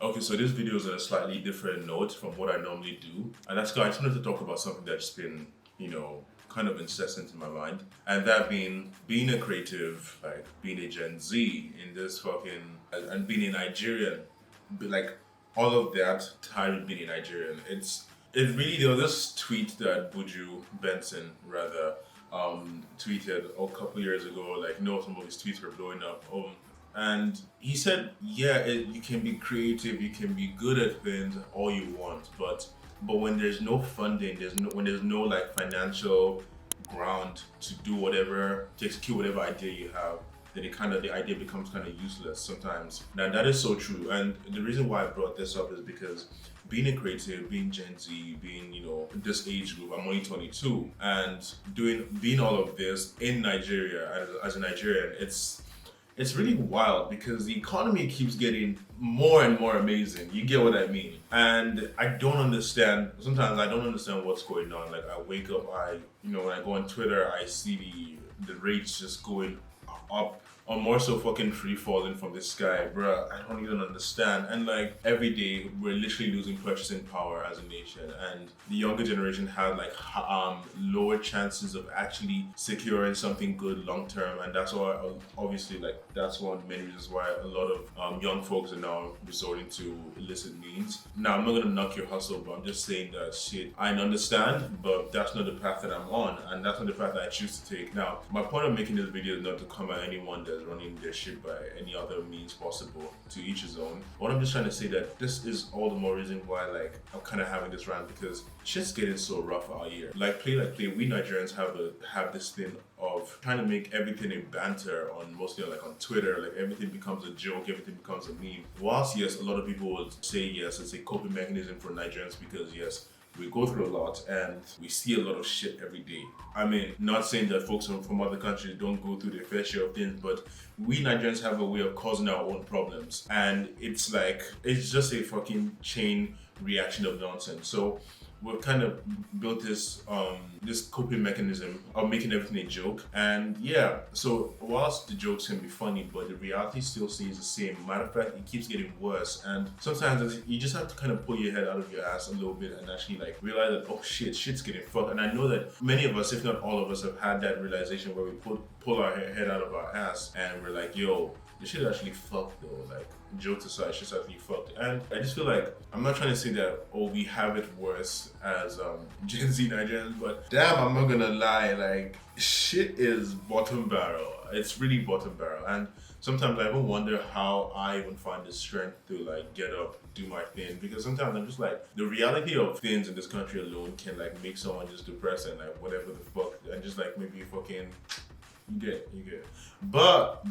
Okay, so this video is on a slightly different note from what I normally do. And that's because I just wanted to talk about something that's been, kind of incessant in my mind. And that being a creative, like being a Gen Z in this and being a Nigerian, like all of that tied with being a Nigerian. It really, there was this tweet that Buju Benson rather tweeted a couple years ago, like, no, some of his tweets were blowing up. And he said, yeah, you can be creative, you can be good at things all you want, but when there's no funding, when there's no like financial ground to do whatever, to execute whatever idea you have, then the idea becomes kind of useless sometimes. Now that is so true, and the reason why I brought this up is because being a creative, being Gen Z, being this age group, I'm only 22, and being all of this in Nigeria as a Nigerian, it's really wild because the economy keeps getting more and more amazing. You get what I mean? And I don't understand. Sometimes I don't understand what's going on. Like I wake up, when I go on Twitter, I see the rates just going up. Or more so fucking free falling from the sky, bruh. I don't even understand. And like every day, we're literally losing purchasing power as a nation, and the younger generation have like lower chances of actually securing something good long term. And that's why, obviously, like that's one of the many reasons why a lot of young folks are now resorting to illicit means. Now, I'm not gonna knock your hustle, but I'm just saying that shit. I understand, but that's not the path that I'm on, and that's not the path that I choose to take. Now, my point of making this video is not to come at anyone that's running their shit by any other means possible. To each his own. What I'm just trying to say that this is all the more reason why like I'm kind of having this rant, because shit's getting so rough out here. Like play, we Nigerians have this thing of trying to make everything a banter on mostly like on Twitter. Like everything becomes a joke, everything becomes a meme. Whilst yes, a lot of people would say yes, it's a coping mechanism for Nigerians because yes, we go through a lot and we see a lot of shit every day. I mean, not saying that folks from other countries don't go through their fair share of things, but we Nigerians have a way of causing our own problems. And it's just a fucking chain reaction of nonsense. So we've kind of built this coping mechanism of making everything a joke. And yeah, so whilst the jokes can be funny, but the reality still stays the same. Matter of fact, it keeps getting worse. And sometimes you just have to kind of pull your head out of your ass a little bit and actually like realize that, oh shit's getting fucked. And I know that many of us, if not all of us, have had that realization where we pull our head out of our ass and we're like, yo, this shit actually fucked though. Like, jokes aside, shit's actually fucked. And I just feel like, I'm not trying to say that, oh, we have it worse as Gen Z Nigerians, but damn, I'm not gonna lie, like, shit is bottom barrel. It's really bottom barrel. And sometimes I even wonder how I even find the strength to like get up, do my thing, because sometimes I'm just like, the reality of things in this country alone can like make someone just depressed and like whatever the fuck, and just like maybe fucking you get it. But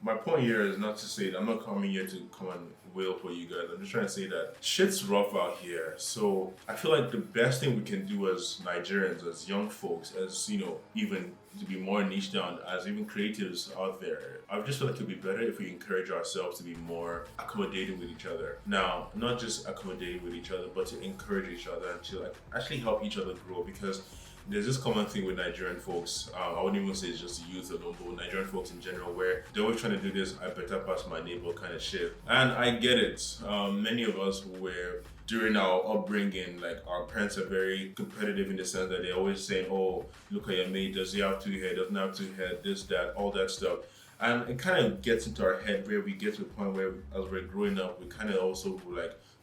my point here is not to say that I'm not coming here to come and wail for you guys. I'm just trying to say that shit's rough out here. So I feel like the best thing we can do as Nigerians, as young folks, as even to be more niche down, as even creatives out there, I just feel like it'd be better if we encourage ourselves to be more accommodating with each other. Now, not just accommodating with each other, but to encourage each other and to like actually help each other grow, because there's this common thing with Nigerian folks. I wouldn't even say it's just youth alone, but Nigerian folks in general, where they're always trying to do this "I better pass my neighbor" kind of shit. And I get it. Many of us were during our upbringing, like our parents are very competitive in the sense that they always say, "Oh, look at your mate. Does he have two hair? Doesn't have two hair? This, that, all that stuff." And it kind of gets into our head where we get to a point where, as we're growing up, we kind of also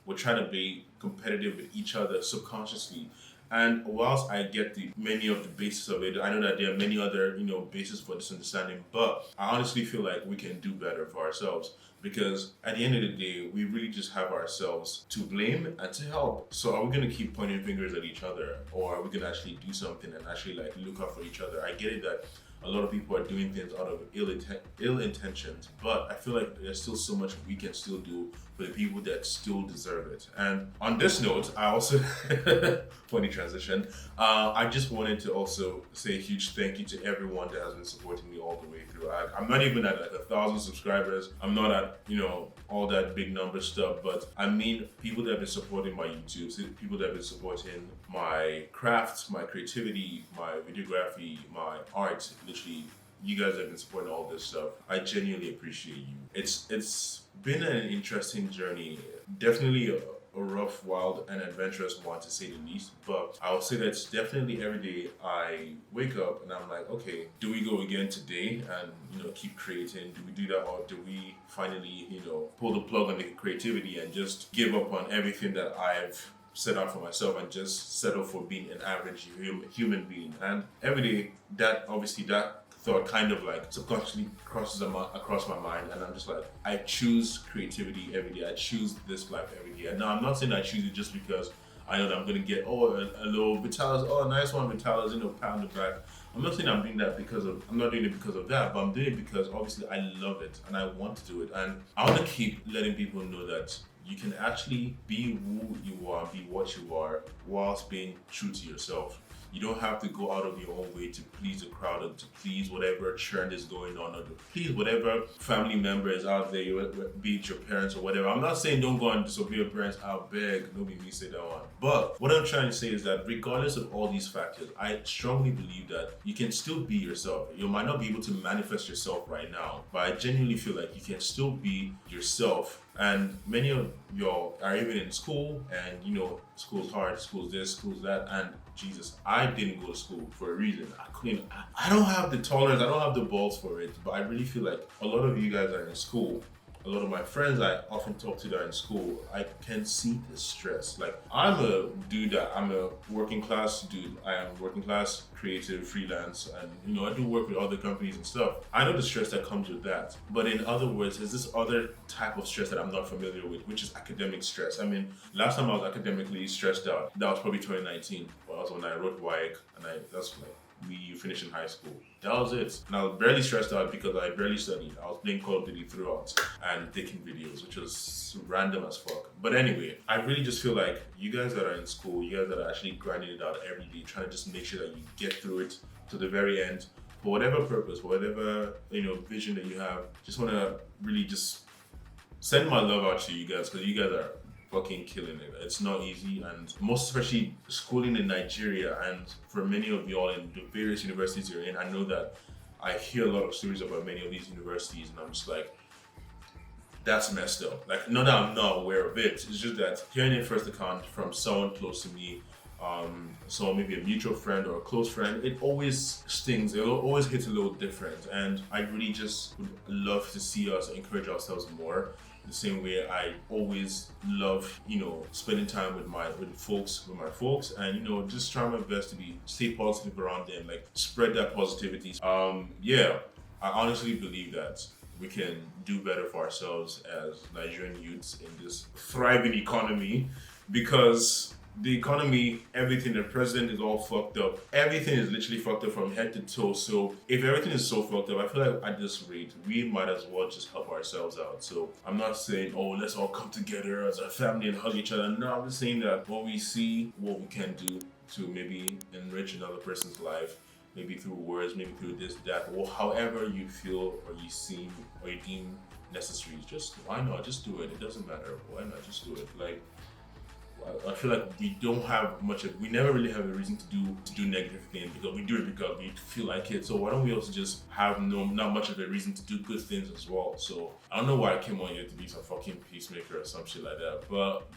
we're trying to be competitive with each other subconsciously. And whilst I get many of the basis of it, I know that there are many other, bases for this understanding, but I honestly feel like we can do better for ourselves, because at the end of the day, we really just have ourselves to blame and to help. So are we going to keep pointing fingers at each other, or are we going to actually do something and actually like look out for each other? I get it that a lot of people are doing things out of ill intentions, but I feel like there's still so much we can still do for the people that still deserve it. And on this note, I also, funny transition, I just wanted to also say a huge thank you to everyone that has been supporting me all the way through. I'm not even at like 1,000 subscribers. I'm not at, all that big number stuff, but I mean people that have been supporting my YouTube, people that have been supporting my crafts, my creativity, my videography, my art, literally you guys have been supporting all this stuff. I genuinely appreciate you. It's been an interesting journey. Definitely a rough, wild, and adventurous one to say the least. But I'll say that definitely every day I wake up and I'm like, okay, do we go again today and keep creating? Do we do that, or do we finally pull the plug on the creativity and just give up on everything that I've set out for myself and just settle for being an average human being? And every day that thought kind of like subconsciously crosses across my mind, and I'm just like, I choose creativity every day. I choose this life every day. And now I'm not saying I choose it just because I know that I'm gonna get a little Vitalis, nice one Vitalis, pat on the back. I'm not saying I'm doing that I'm not doing it because of that, but I'm doing it because obviously I love it and I want to do it. And I want to keep letting people know that you can actually be who you are, be what you are, whilst being true to yourself. You don't have to go out of your own way to please the crowd or to please whatever trend is going on or to please whatever family member is out there, be it your parents or whatever. I'm not saying don't go and disobey your parents. I beg, nobody me say that one. But what I'm trying to say is that regardless of all these factors, I strongly believe that you can still be yourself. You might not be able to manifest yourself right now, but I genuinely feel like you can still be yourself. And many of y'all are even in school, and school's hard, school's this, school's that, and Jesus, I didn't go to school for a reason. I don't have the tolerance, I don't have the balls for it, but I really feel like a lot of you guys are in school. A lot of my friends I often talk to that are in school, I can see the stress. Like, I'm a working class dude. I am working class, creative, freelance, and I do work with other companies and stuff. I know the stress that comes with that. But in other words, there's this other type of stress that I'm not familiar with, which is academic stress. I mean, last time I was academically stressed out, that was probably 2019. Well, that was when I wrote wallahi, and that's like you finish in high school. That was it. And I was barely stressed out because I barely studied. I was playing Call of Duty throughout and taking videos, which was random as fuck. But anyway, I really just feel like you guys that are in school, you guys that are actually grinding it out every day, trying to just make sure that you get through it to the very end, for whatever purpose, for whatever vision that you have. Just want to really just send my love out to you guys, because you guys are fucking killing it. It's not easy, and most especially schooling in Nigeria, and for many of y'all in the various universities you're in, I know that I hear a lot of stories about many of these universities, and I'm just like, that's messed up. Like, not that I'm not aware of it, it's just that hearing it first account from someone close to me, so maybe a mutual friend or a close friend, it always stings. It always hits a little different, and I really just would love to see us encourage ourselves more. The same way I always love, spending time with my folks, and just trying my best to stay positive around them, like spread that positivity. I honestly believe that we can do better for ourselves as Nigerian youths in this thriving economy, because the economy, everything, the president is all fucked up. Everything is literally fucked up from head to toe. So if everything is so fucked up, I feel like at this rate, we might as well just help ourselves out. So I'm not saying, let's all come together as a family and hug each other. No, I'm just saying that what we see, what we can do to maybe enrich another person's life, maybe through words, maybe through this, that, or however you feel or you seem or you deem necessary. Just, why not? Just do it. It doesn't matter. Why not? Just do it. Like, I feel like we never really have a reason to do negative things, because we do it because we feel like it. So why don't we also just have not much of a reason to do good things as well? So I don't know why I came on here to be some fucking peacemaker or some shit like that. But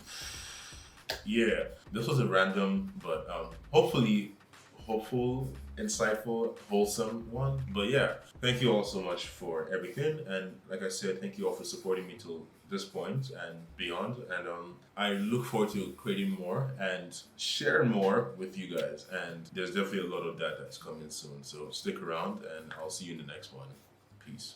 yeah, this was a random, but hopeful, insightful, wholesome one. But yeah, thank you all so much for everything, and like I said, thank you all for supporting me till this point and beyond. And I look forward to creating more and sharing more with you guys, and there's definitely a lot of that that's coming soon. So stick around, and I'll see you in the next one. Peace.